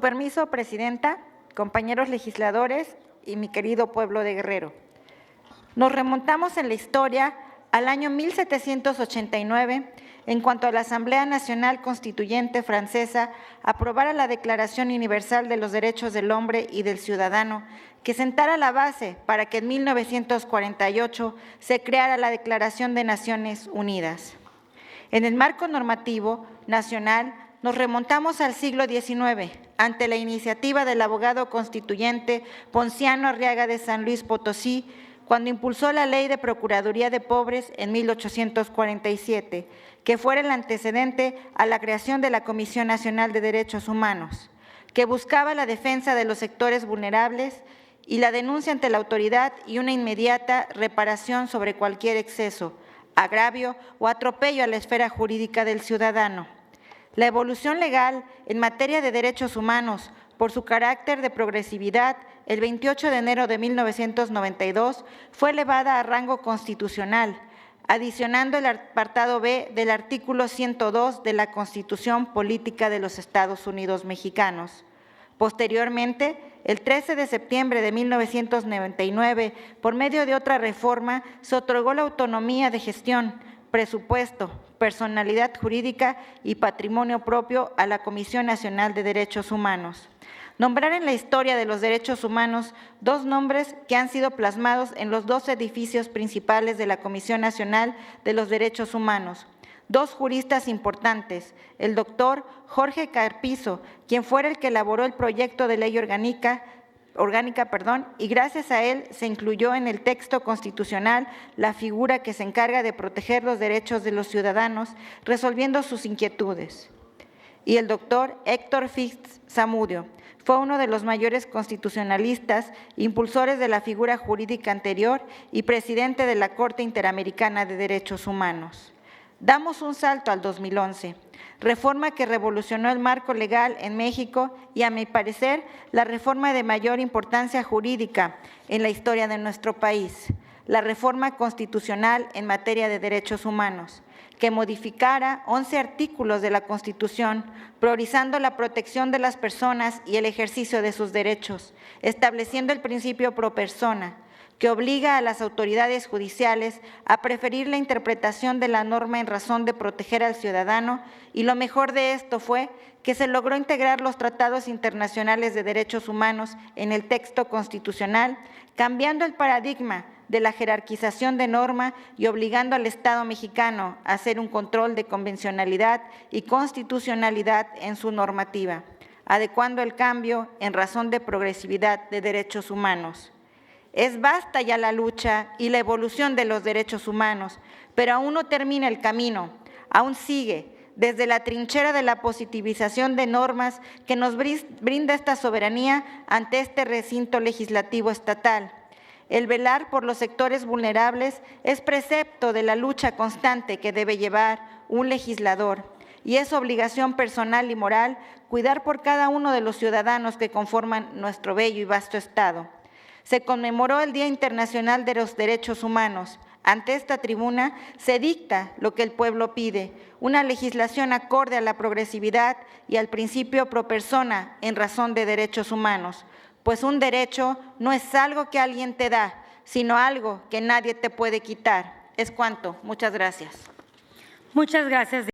Permiso, Presidenta, compañeros legisladores y mi querido pueblo de Guerrero. Nos remontamos en la historia al año 1789, en cuanto a la Asamblea Nacional Constituyente francesa aprobara la Declaración Universal de los Derechos del Hombre y del Ciudadano, que sentara la base para que en 1948 se creara la Declaración de Naciones Unidas. En el marco normativo nacional, nos remontamos al siglo XIX, ante la iniciativa del abogado constituyente Ponciano Arriaga de San Luis Potosí, cuando impulsó la Ley de Procuraduría de Pobres en 1847, que fuera el antecedente a la creación de la Comisión Nacional de Derechos Humanos, que buscaba la defensa de los sectores vulnerables y la denuncia ante la autoridad y una inmediata reparación sobre cualquier exceso, agravio o atropello a la esfera jurídica del ciudadano. La evolución legal en materia de derechos humanos, por su carácter de progresividad, el 28 de enero de 1992 fue elevada a rango constitucional, adicionando el apartado B del artículo 102 de la Constitución Política de los Estados Unidos Mexicanos. Posteriormente, el 13 de septiembre de 1999, por medio de otra reforma, se otorgó la autonomía de gestión, presupuesto, personalidad jurídica y patrimonio propio a la Comisión Nacional de Derechos Humanos. Nombrar en la historia de los derechos humanos dos nombres que han sido plasmados en los dos edificios principales de la Comisión Nacional de los Derechos Humanos. Dos juristas importantes, el doctor Jorge Carpizo, quien fuera el que elaboró el proyecto de ley orgánica, y gracias a él se incluyó en el texto constitucional la figura que se encarga de proteger los derechos de los ciudadanos, resolviendo sus inquietudes. Y el doctor Héctor Fix Zamudio fue uno de los mayores constitucionalistas, impulsores de la figura jurídica anterior y presidente de la Corte Interamericana de Derechos Humanos. Damos un salto al 2011, reforma que revolucionó el marco legal en México y, a mi parecer, la reforma de mayor importancia jurídica en la historia de nuestro país, la reforma constitucional en materia de derechos humanos, que modificara 11 artículos de la Constitución, priorizando la protección de las personas y el ejercicio de sus derechos, estableciendo el principio pro persona, que obliga a las autoridades judiciales a preferir la interpretación de la norma en razón de proteger al ciudadano, y lo mejor de esto fue que se logró integrar los tratados internacionales de derechos humanos en el texto constitucional, cambiando el paradigma de la jerarquización de norma y obligando al Estado mexicano a hacer un control de convencionalidad y constitucionalidad en su normativa, adecuando el cambio en razón de progresividad de derechos humanos. Es vasta ya la lucha y la evolución de los derechos humanos, pero aún no termina el camino, aún sigue, desde la trinchera de la positivización de normas que nos brinda esta soberanía ante este recinto legislativo estatal. El velar por los sectores vulnerables es precepto de la lucha constante que debe llevar un legislador, y es obligación personal y moral cuidar por cada uno de los ciudadanos que conforman nuestro bello y vasto Estado. Se conmemoró el Día Internacional de los Derechos Humanos. Ante esta tribuna se dicta lo que el pueblo pide, una legislación acorde a la progresividad y al principio pro persona en razón de derechos humanos, pues un derecho no es algo que alguien te da, sino algo que nadie te puede quitar. Es cuanto. Muchas gracias. Muchas gracias.